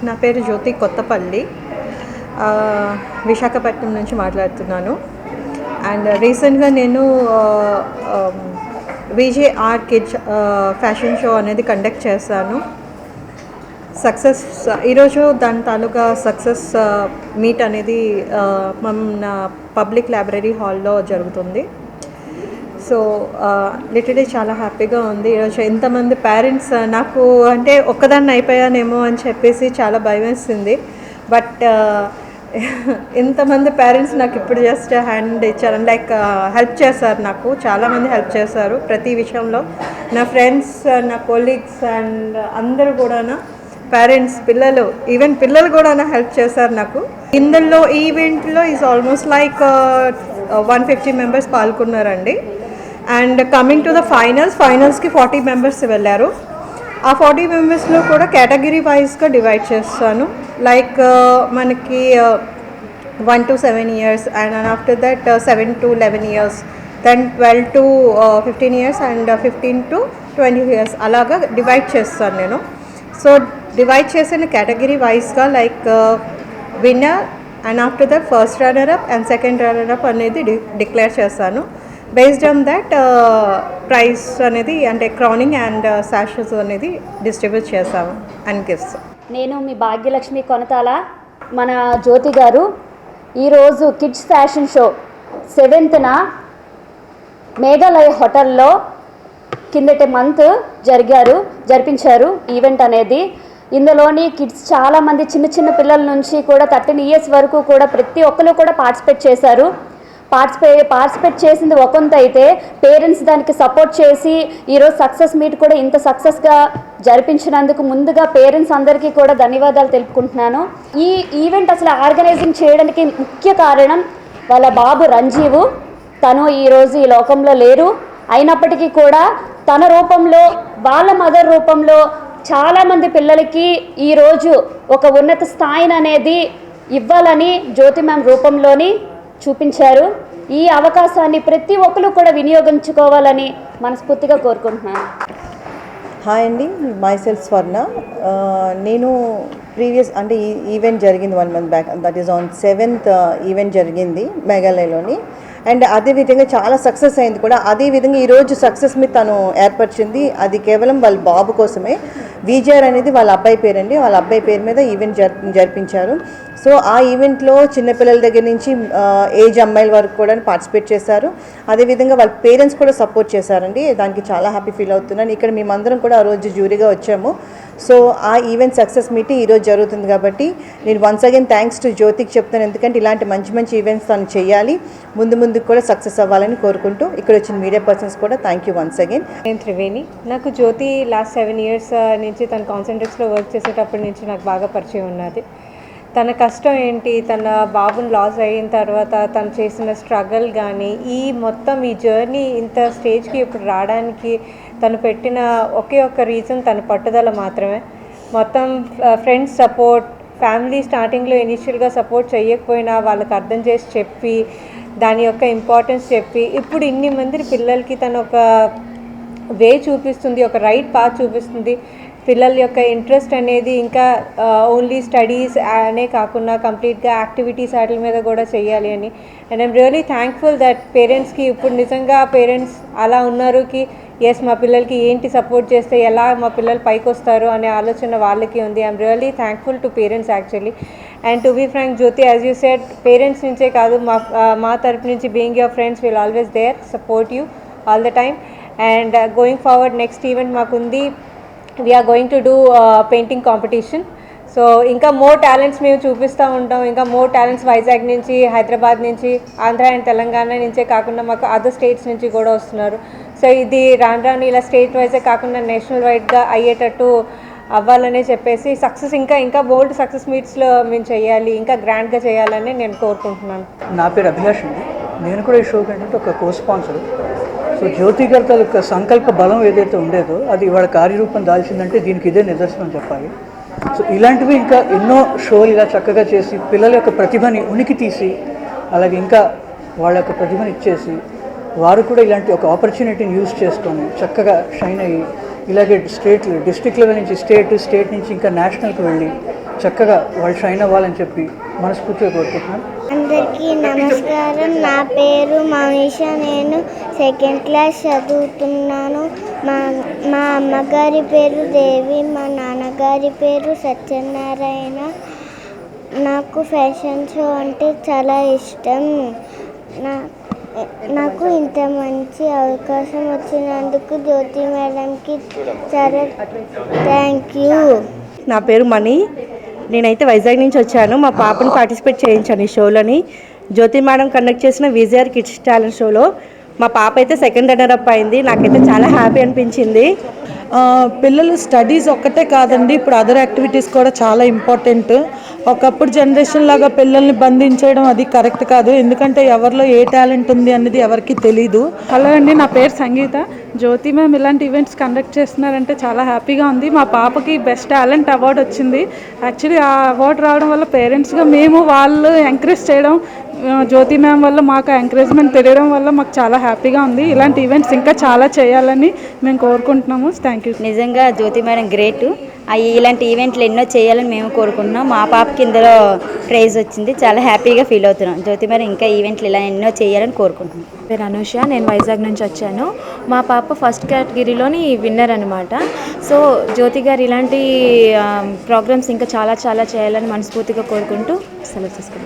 నా పేరు జ్యోతి కొత్తపల్లి. విశాఖపట్నం నుంచి మాట్లాడుతున్నాను. అండ్ రీసెంట్గా నేను విజేఆర్ కిడ్స్ ఫ్యాషన్ షో అనేది కండక్ట్ చేశాను. సక్సెస్ ఈరోజు దాని తాలూకా సక్సెస్ మీట్ అనేది మన పబ్లిక్ లైబ్రరీ హాల్లో జరుగుతుంది. సో లిటరలీ చాలా హ్యాపీగా ఉంది. ఈరోజు ఎంతమంది పేరెంట్స్ నాకు అంటే ఒక్కదాన్ని అయిపోయానేమో అని చెప్పేసి చాలా భయం వేసింది. బట్ ఎంతమంది పేరెంట్స్ నాకు ఇప్పుడు జస్ట్ హ్యాండ్ ఇచ్చారు, లైక్ హెల్ప్ చేశారు. నాకు చాలామంది హెల్ప్ చేశారు ప్రతి విషయంలో. నా ఫ్రెండ్స్, నా కొలీగ్స్ అండ్ అందరూ కూడా పేరెంట్స్, పిల్లలు, ఈవెన్ పిల్లలు కూడా హెల్ప్ చేశారు నాకు. ఇందులో ఈవెంట్లో ఈజ్ ఆల్మోస్ట్ లైక్ 150 మెంబర్స్ పాల్గొన్నారండి. అండ్ కమింగ్ టు ద ఫైనల్స్కి 40 మెంబర్స్ వెళ్ళారు. ఆ 40 మెంబర్స్లో కూడా కేటగిరీ వైజ్గా డివైడ్ చేస్తాను. లైక్ మనకి 1 to 7 years and after that 7 to 11 years, then 12 to 15 years and 15 to 20 years అలాగా డివైడ్ చేస్తాను నేను. సో డివైడ్ చేసిన కేటగిరీ వైజ్గా like winner and after that first runner up and second runner up అనేది declare చేస్తాను. Based on that praise అనేది అంటే crowning and sashes అనేది డిస్ట్రిబ్యూట్ చేస్తాము అండ్ గిఫ్ట్స్. నేను మీ భాగ్యలక్ష్మి కొనతాల. మన జ్యోతి గారు ఈరోజు kids fashion show 7th Meghalaya హోటల్లో కిందటి మంత్ జరిపించారు ఈవెంట్ అనేది. ఇందులోని కిడ్స్ చాలామంది చిన్న చిన్న పిల్లల నుంచి కూడా 13 years వరకు కూడా ప్రతి ఒక్కరు కూడా పార్టిసిపేట్ చేశారు. పార్టిసిపేట్ చేసింది ఒకంత అయితే పేరెంట్స్ దానికి సపోర్ట్ చేసి ఈరోజు సక్సెస్ మీట్ కూడా ఇంత సక్సెస్గా జరిపించినందుకు ముందుగా పేరెంట్స్ అందరికీ కూడా ధన్యవాదాలు తెలుపుకుంటున్నాను. ఈ ఈవెంట్ అసలు ఆర్గనైజింగ్ చేయడానికి ముఖ్య కారణం వాళ్ళ బాబు రంజీవు. తను ఈరోజు ఈ లోకంలో లేరు. అయినప్పటికీ కూడా తన రూపంలో, వాళ్ళ మదర్ రూపంలో చాలామంది పిల్లలకి ఈరోజు ఒక ఉన్నత స్థాయిని అనేది ఇవ్వాలని జ్యోతి మ్యామ్ రూపంలోని చూపించారు. ఈ అవకాశాన్ని ప్రతి ఒక్కరు కూడా వినియోగించుకోవాలని మనస్ఫూర్తిగా కోరుకుంటున్నాను. హాయ్ అండి, మై సెల్ఫ్ స్వర్ణ. నేను ప్రీవియస్ అంటే ఈ ఈవెంట్ జరిగింది 1 month back, that is on 7th event జరిగింది మేఘాలయలోని. అండ్ అదేవిధంగా చాలా సక్సెస్ అయింది కూడా. అదేవిధంగా ఈరోజు సక్సెస్ మీద తను ఏర్పరిచింది అది కేవలం వాళ్ళ బాబు కోసమే. విజయర్ అనేది వాళ్ళ అబ్బాయి పేరండి. వాళ్ళ అబ్బాయి పేరు మీద ఈవెంట్ జరిపించారు. సో ఆ ఈవెంట్లో చిన్నపిల్లల దగ్గర నుంచి ఏజ్ అమ్మాయిల వరకు కూడా పార్టిసిపేట్ చేశారు. అదేవిధంగా వాళ్ళ పేరెంట్స్ కూడా సపోర్ట్ చేశారండి. దానికి చాలా హ్యాపీ ఫీల్ అవుతున్నాను. ఇక్కడ మేమందరం కూడా ఆ రోజు జ్యూరీగా వచ్చాము. సో ఆ ఈవెంట్ సక్సెస్ మీట్ ఈరోజు జరుగుతుంది కాబట్టి నేను వన్స్ అగైన్ థ్యాంక్స్ టు జ్యోతికి చెప్తాను. ఎందుకంటే ఇలాంటి మంచి మంచి ఈవెంట్స్ తను చేయాలి, ముందుకు కూడా సక్సెస్ అవ్వాలని కోరుకుంటూ ఇక్కడ వచ్చిన మీడియా పర్సన్స్ కూడా థ్యాంక్ యూ వన్స్ అగైన్. నేను త్రివేణి. నాకు జ్యోతి లాస్ట్ 7 years నుంచి తన కాన్సెంట్రేట్స్లో వర్క్ చేసేటప్పటి నుంచి నాకు బాగా పరిచయం ఉన్నది. తన కష్టం ఏంటి, తన బాబుని లాస్ అయిన తర్వాత తను చేసిన స్ట్రగల్ కానీ ఈ జర్నీ ఇంత స్టేజ్కి ఇప్పుడు రావడానికి తను పెట్టిన ఒకే ఒక్క రీజన్ తన పట్టుదల మాత్రమే. మొత్తం ఫ్రెండ్స్ సపోర్ట్, ఫ్యామిలీ స్టార్టింగ్లో ఇనిషియల్గా సపోర్ట్ చేయకపోయినా వాళ్ళకి అర్థం చేసి చెప్పి దాని యొక్క ఇంపార్టెన్స్ చెప్పి ఇప్పుడు ఇన్ని మంది పిల్లలకి తను ఒక వే చూపిస్తుంది, ఒక రైట్ పాత్ చూపిస్తుంది. పిల్లల యొక్క ఇంట్రెస్ట్ అనేది ఇంకా ఓన్లీ స్టడీస్ అనే కాకుండా కంప్లీట్గా యాక్టివిటీస్ వాటి మీద కూడా చేయాలి అని. And I'm really thankful that పేరెంట్స్కి ఇప్పుడు నిజంగా పేరెంట్స్ అలా ఉన్నారు కి ఎస్ మా పిల్లలకి ఏంటి సపోర్ట్ చేస్తే ఎలా మా పిల్లలు పైకి వస్తారు అనే ఆలోచన వాళ్ళకి ఉంది. I'm really thankful to parents actually. And to be frank Jyothi, as you said, parents నుంచే కాదు మా తరపు నుంచి being your friends will always there, support you all the time. And going forward next event మాకుంది. We're going to do painting competition. So ఇంకా more talents మేము చూపిస్తూ ఉంటాం. ఇంకా మోర్ టాలెంట్స్ వైజాగ్ నుంచి, హైదరాబాద్ నుంచి, ఆంధ్ర అండ్ తెలంగాణ నుంచే కాకుండా మాకు అదర్ స్టేట్స్ నుంచి కూడా వస్తున్నారు. సో ఇది రాను ఇలా స్టేట్ వైజే కాకుండా నేషనల్ వైడ్గా అయ్యేటట్టు అవ్వాలని చెప్పేసి సక్సెస్ ఇంకా బోల్డ్ సక్సెస్ మీట్స్లో మేము చేయాలి, ఇంకా గ్రాండ్గా చేయాలని నేను కోరుకుంటున్నాను. నా పేరు అభిలాష్ అండి. నేను కూడా ఈ షోకి ఏంటంటే ఒక కో స్పాన్సర్. సో జ్యోతి గారి తాలూకా సంకల్ప బలం ఏదైతే ఉండేదో అది ఇవాళ కార్యరూపం దాల్చిందంటే దీనికి ఇదే నిదర్శనం చెప్పాలి. సో ఇలాంటివి ఇంకా ఎన్నో షోలు ఇలా చక్కగా చేసి పిల్లల యొక్క ప్రతిభని ఉనికి తీసి అలాగే ఇంకా వాళ్ళ యొక్క ప్రతిభని ఇచ్చేసి వారు కూడా ఇలాంటి ఒక ఆపర్చునిటీని యూజ్ చేసుకొని చక్కగా షైన్ అయ్యి ఇలాగే డిస్ట్రిక్ట్ లెవెల్ నుంచి స్టేట్ నుంచి ఇంకా నేషనల్కి వెళ్ళి చక్కగా వాళ్ళు షైన్ అవ్వాలని చెప్పి మనస్ఫూర్తిగా కోరుకుంటున్నాను. అందరికీ నమస్కారం. నా పేరు మౌనిష. నేను 2nd క్లాస్ చదువుతున్నాను. మా అమ్మగారి పేరు దేవి, మా నాన్నగారి పేరు సత్యనారాయణ. నాకు ఫ్యాషన్ షో అంటే చాలా ఇష్టం. నాకు ఇంత మంచి అవకాశం వచ్చినందుకు జ్యోతి మేడంకి చాలా థ్యాంక్ యూ. నా పేరు మణి. నేనైతే వైజాగ్ నుంచి వచ్చాను. మా పాపను పార్టిసిపేట్ చేయించాను ఈ షోలోని. జ్యోతి మేడం కండక్ట్ చేసిన విజయర్ కిడ్స్ టాలెంట్ షోలో మా పాప అయితే 2nd రన్నర్-అప్ అయింది. నాకైతే చాలా హ్యాపీ అనిపించింది. పిల్లలు స్టడీస్ ఒక్కటే కాదండి, ఇప్పుడు అదర్ యాక్టివిటీస్ కూడా చాలా ఇంపార్టెంట్. ఒకప్పుడు జనరేషన్ లాగా పిల్లల్ని బంధించడం అది కరెక్ట్ కాదు, ఎందుకంటే ఎవరిలో ఏ టాలెంట్ ఉంది అనేది ఎవరికి తెలీదు. హలో అండి, నా పేరు సంగీత. జ్యోతి మ్యామ్ ఇలాంటి ఈవెంట్స్ కండక్ట్ చేస్తున్నారంటే చాలా హ్యాపీగా ఉంది. మా పాపకి బెస్ట్ టాలెంట్ అవార్డు వచ్చింది. యాక్చువల్లీ ఆ అవార్డు రావడం వల్ల పేరెంట్స్గా మేము వాళ్ళు ఎంకరేజ్ చేయడం, జ్యోతి మ్యామ్ వల్ల మాకు ఎంకరేజ్మెంట్ తెలియడం వల్ల మాకు చాలా హ్యాపీగా ఉంది. ఇలాంటి ఈవెంట్స్ ఇంకా చాలా చేయాలని మేము కోరుకుంటున్నాము. Thank you. నిజంగా జ్యోతి మేడం గ్రేట్. ఇలాంటి ఈవెంట్లు ఎన్నో చేయాలని మేము కోరుకుంటున్నాం. మా పాపకి ఇందులో ప్రైజ్ వచ్చింది, చాలా హ్యాపీగా ఫీల్ అవుతున్నాం. జ్యోతి మేడం ఇంకా ఈవెంట్లు ఇలా ఎన్నో చేయాలని కోరుకుంటున్నాం. పేరు అనూష. నేను వైజాగ్ నుంచి వచ్చాను. మా పాప ఫస్ట్ కేటగిరీలోని విన్నర్ అనమాట. సో జ్యోతి గారు ఇలాంటి ప్రోగ్రామ్స్ ఇంకా చాలా చాలా చేయాలని మనస్ఫూర్తిగా కోరుకుంటూ సెలవు తీసుకుంటాం.